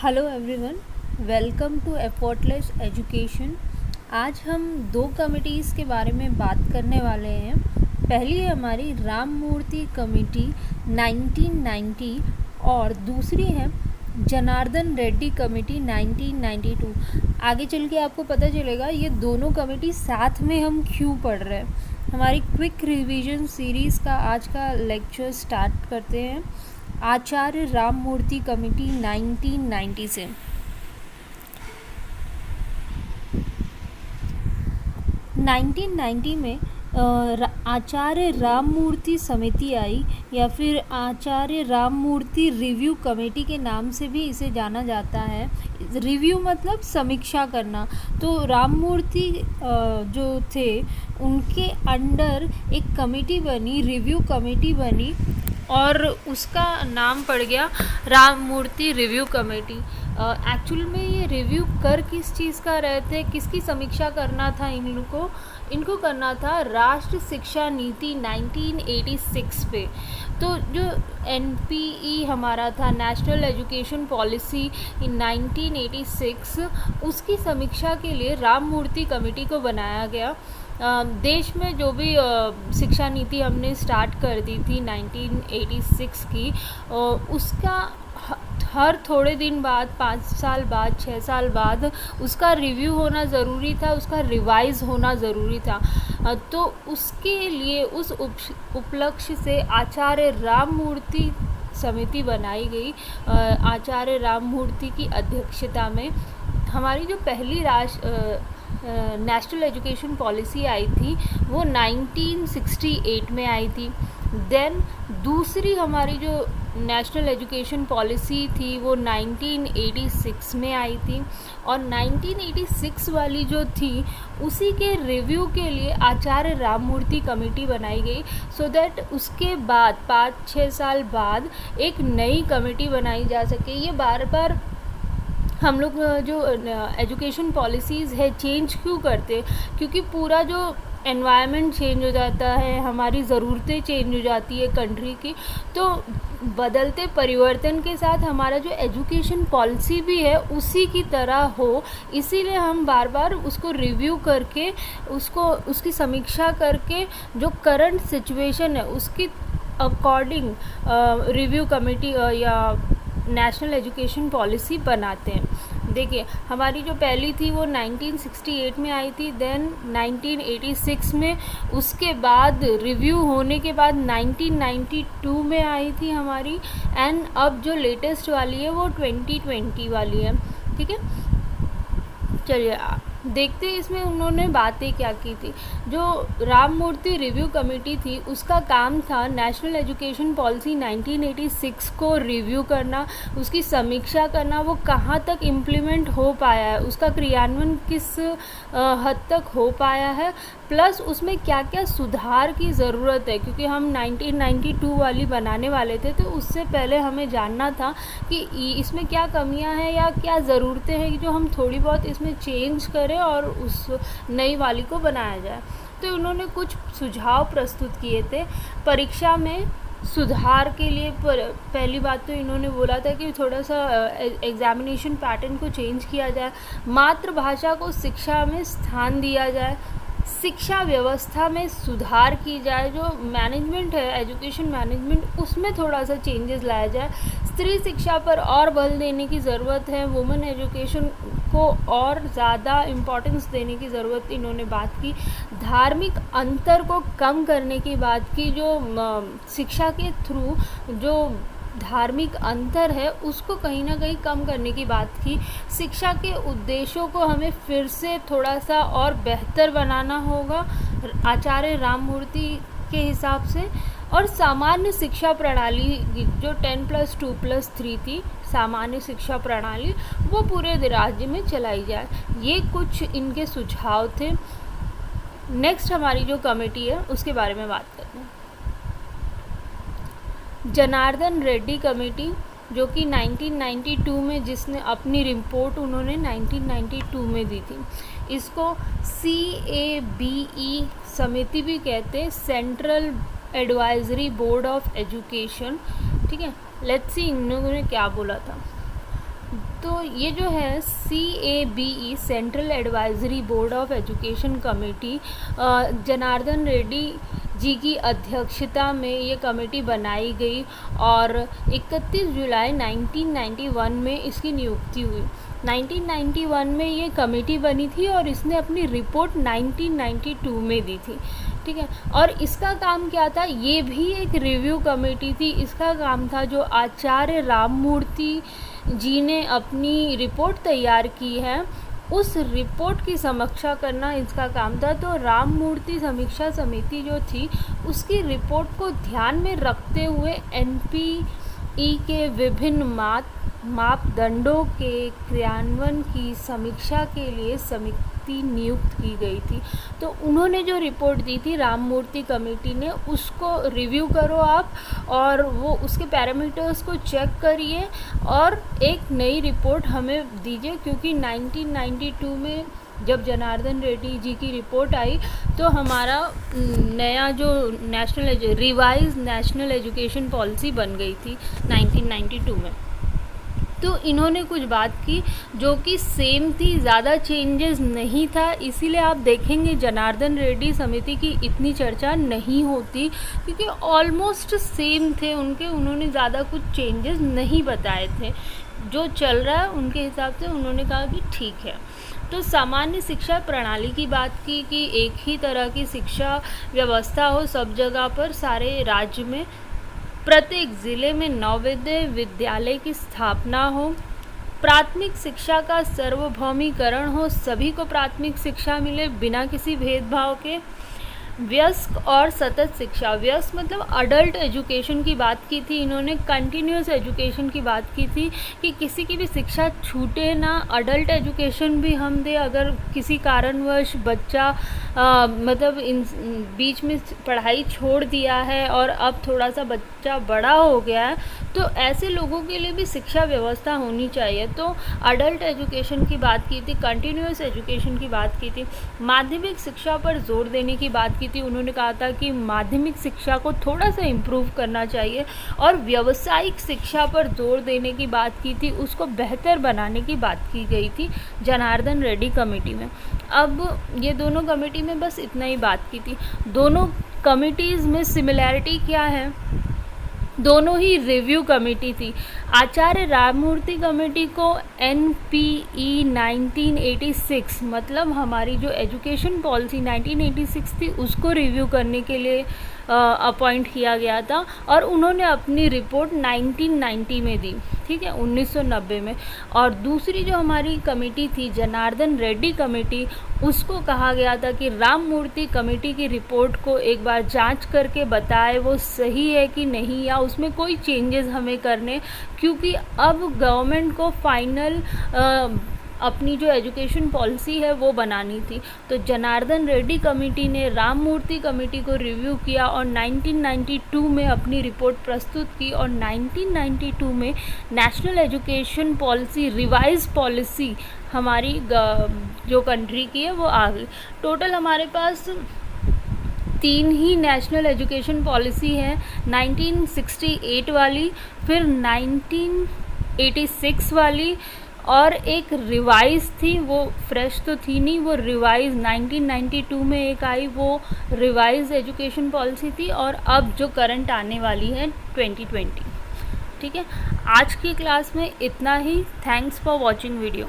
Hello everyone, welcome to effortless education. आज हम दो कमिटीज़ के बारे में बात करने वाले हैं। पहली है हमारी राम मूर्ति कमेटी 1990 और दूसरी है जनार्दन रेड्डी कमेटी 1992। आगे चल के आपको पता चलेगा ये दोनों कमेटी साथ में हम क्यों पढ़ रहे हैं। हमारी क्विक रिवीजन सीरीज़ का आज का लेक्चर स्टार्ट करते हैं आचार्य राम मूर्ति कमेटी 1990 से। 1990 में आचार्य राम मूर्ति समिति आई या फिर आचार्य राम मूर्ति रिव्यू कमेटी के नाम से भी इसे जाना जाता है। रिव्यू मतलब समीक्षा करना। तो राम मूर्ति जो थे उनके अंडर एक कमेटी बनी, रिव्यू कमेटी बनी और उसका नाम पड़ गया राम मूर्ति रिव्यू कमेटी। एक्चुअल में ये रिव्यू कर किस चीज़ का रहे थे, किसकी समीक्षा करना था इनको करना था राष्ट्र शिक्षा नीति 1986 पे। तो जो NPE हमारा था, नेशनल एजुकेशन पॉलिसी इन 1986, उसकी समीक्षा के लिए राम मूर्ति कमेटी को बनाया गया। देश में जो भी शिक्षा नीति हमने स्टार्ट कर दी थी 1986 की, उसका हर थोड़े दिन बाद, 5 साल बाद, 6 साल बाद उसका रिव्यू होना ज़रूरी था, उसका रिवाइज़ होना ज़रूरी था। तो उसके लिए उस उपलक्ष्य से आचार्य राम मूर्ति समिति बनाई गई। आचार्य राम मूर्ति की अध्यक्षता में हमारी जो पहली नेशनल एजुकेशन पॉलिसी आई थी वो 1968 में आई थी। देन दूसरी हमारी जो नेशनल एजुकेशन पॉलिसी थी वो 1986 में आई थी और 1986 वाली जो थी उसी के रिव्यू के लिए आचार्य राम मूर्ति कमेटी बनाई गई, सो दैट उसके बाद 5-6 साल बाद एक नई कमेटी बनाई जा सके। ये बार बार हम लोग जो एजुकेशन पॉलिसीज़ है चेंज क्यों करते, क्योंकि पूरा जो एनवायरनमेंट चेंज हो जाता है, हमारी ज़रूरतें चेंज हो जाती है कंट्री की। तो बदलते परिवर्तन के साथ हमारा जो एजुकेशन पॉलिसी भी है उसी की तरह हो, इसीलिए हम बार बार उसको रिव्यू करके उसकी समीक्षा करके जो करंट सिचुएशन है उसकी अकॉर्डिंग रिव्यू कमेटी या नेशनल एजुकेशन पॉलिसी बनाते हैं। देखिए, हमारी जो पहली थी वो 1968 में आई थी, देन 1986 में, उसके बाद रिव्यू होने के बाद 1992 में आई थी हमारी, एंड अब जो लेटेस्ट वाली है वो 2020 वाली है। ठीक है, चलिए देखते हैं इसमें उन्होंने बातें क्या की थी। जो राम मूर्ति रिव्यू कमेटी थी उसका काम था नेशनल एजुकेशन पॉलिसी 1986 को रिव्यू करना, उसकी समीक्षा करना, वो कहाँ तक इम्प्लीमेंट हो पाया है, उसका क्रियान्वयन किस हद तक हो पाया है, प्लस उसमें क्या क्या सुधार की ज़रूरत है। क्योंकि हम 1992 वाली बनाने वाले थे तो उससे पहले हमें जानना था कि इसमें क्या कमियां हैं या क्या ज़रूरतें हैं जो हम थोड़ी बहुत इसमें चेंज करें और उस नई वाली को बनाया जाए। तो उन्होंने कुछ सुझाव प्रस्तुत किए थे परीक्षा में सुधार के लिए। पहली बात तो इन्होंने बोला था कि थोड़ा सा एग्जामिनेशन पैटर्न को चेंज किया जाए, मातृभाषा को शिक्षा में स्थान दिया जाए, शिक्षा व्यवस्था में सुधार की जाए, जो मैनेजमेंट है एजुकेशन मैनेजमेंट उसमें थोड़ा सा चेंजेस लाया जाए, स्त्री शिक्षा पर और बल देने की ज़रूरत है, वुमेन एजुकेशन को और ज़्यादा इम्पोर्टेंस देने की ज़रूरत इन्होंने बात की, धार्मिक अंतर को कम करने की बात की, जो शिक्षा के थ्रू जो धार्मिक अंतर है उसको कहीं ना कहीं कम करने की बात की, शिक्षा के उद्देश्यों को हमें फिर से थोड़ा सा और बेहतर बनाना होगा आचार्य राम मूर्ति के हिसाब से, और सामान्य शिक्षा प्रणाली जो 10+2+3 थी, सामान्य शिक्षा प्रणाली वो पूरे राज्य में चलाई जाए। ये कुछ इनके सुझाव थे। नेक्स्ट हमारी जो कमेटी है उसके बारे में बात करते हैं। जनार्दन रेड्डी कमेटी जो कि 1992 में, जिसने अपनी रिपोर्ट उन्होंने 1992 में दी थी, इसको CABE समिति भी कहते हैं, central advisory board of education. ठीक है, लेट्स सी इन लोगों ने क्या बोला था। तो ये जो है CABE central advisory board of education committee, Janardhan Reddy ji की अध्यक्षता में ये कमेटी बनाई गई और 31 जुलाई 1991 में इसकी नियुक्ति हुई। 1991 में ये कमेटी बनी थी और इसने अपनी रिपोर्ट 1992 में दी थी, ठीक है। और इसका काम क्या था, ये भी एक रिव्यू कमेटी थी। इसका काम था जो आचार्य राममूर्ति जी ने अपनी रिपोर्ट तैयार की है उस रिपोर्ट की समीक्षा करना इसका काम था। तो राममूर्ति समीक्षा समिति जो थी उसकी रिपोर्ट को ध्यान में रखते हुए NPE के विभिन्न मापदंडों के क्रियान्वयन की समीक्षा के लिए समिति नियुक्त की गई थी। तो उन्होंने जो रिपोर्ट दी थी राममूर्ति कमेटी ने, उसको रिव्यू करो आप और वो उसके पैरामीटर्स को चेक करिए और एक नई रिपोर्ट हमें दीजिए, क्योंकि 1992 में जब जनार्दन रेड्डी जी की रिपोर्ट आई तो हमारा नया जो रिवाइज नेशनल एजुकेशन पॉलिसी बन गई थी 1992 में। तो इन्होंने कुछ बात की जो कि सेम थी, ज़्यादा चेंजेस नहीं था। इसीलिए आप देखेंगे जनार्दन रेड्डी समिति की इतनी चर्चा नहीं होती, क्योंकि ऑलमोस्ट सेम थे उनके, उन्होंने ज़्यादा कुछ चेंजेस नहीं बताए थे। जो चल रहा है उनके हिसाब से उन्होंने कहा कि ठीक है। तो सामान्य शिक्षा प्रणाली की बात की कि एक ही तरह की शिक्षा व्यवस्था हो सब जगह पर, सारे राज्य में, प्रत्येक ज़िले में नवोदय विद्यालय की स्थापना हो, प्राथमिक शिक्षा का सार्वभौमिकरण हो, सभी को प्राथमिक शिक्षा मिले बिना किसी भेदभाव के, वयस्क और सतत शिक्षा, वयस्क मतलब अडल्ट एजुकेशन की बात की थी इन्होंने, कंटिन्यूस एजुकेशन की बात की थी कि किसी की भी शिक्षा छूटे ना, अडल्ट एजुकेशन भी हम दें। अगर किसी कारणवश बच्चा मतलब बीच में पढ़ाई छोड़ दिया है और अब थोड़ा सा बच्चा बड़ा हो गया है, तो ऐसे लोगों के लिए भी शिक्षा व्यवस्था होनी चाहिए। तो अडल्ट एजुकेशन की बात की थी, कंटिन्यूस एजुकेशन की बात की थी, माध्यमिक शिक्षा पर जोर देने की बात की थी। उन्होंने कहा था कि माध्यमिक शिक्षा को थोड़ा सा इम्प्रूव करना चाहिए और व्यावसायिक शिक्षा पर जोर देने की बात की थी, उसको बेहतर बनाने की बात की गई थी जनार्दन रेड्डी कमेटी में। अब ये दोनों कमेटी में बस इतना ही बात की थी। दोनों कमिटीज़ में सिमिलैरिटी क्या है, दोनों ही रिव्यू कमेटी थी। आचार्य राममूर्ति कमेटी को NPE 1986 मतलब हमारी जो एजुकेशन पॉलिसी 1986 थी उसको रिव्यू करने के लिए अपॉइंट किया गया था और उन्होंने अपनी रिपोर्ट 1990 में दी, ठीक है, 1990 में। और दूसरी जो हमारी कमेटी थी जनार्दन रेड्डी कमेटी, उसको कहा गया था कि राममूर्ति कमेटी की रिपोर्ट को एक बार जांच करके बताए वो सही है कि नहीं, या उसमें कोई चेंजेस हमें करने, क्योंकि अब गवर्नमेंट को फाइनल अपनी जो एजुकेशन पॉलिसी है वो बनानी थी। तो जनार्दन रेड्डी कमेटी ने राममूर्ति कमेटी को रिव्यू किया और 1992 में अपनी रिपोर्ट प्रस्तुत की और 1992 में national education policy revise policy हमारी जो कंट्री की है वो आ गई। टोटल हमारे पास 3 ही नेशनल एजुकेशन पॉलिसी है, 1968 वाली, फिर 1986 वाली और एक रिवाइज थी, वो फ्रेश तो थी नहीं, वो रिवाइज 1992 में एक आई, वो रिवाइज एजुकेशन पॉलिसी थी। और अब जो करंट आने वाली है 2020, ठीक है। आज की क्लास में इतना ही। Thanks for watching video.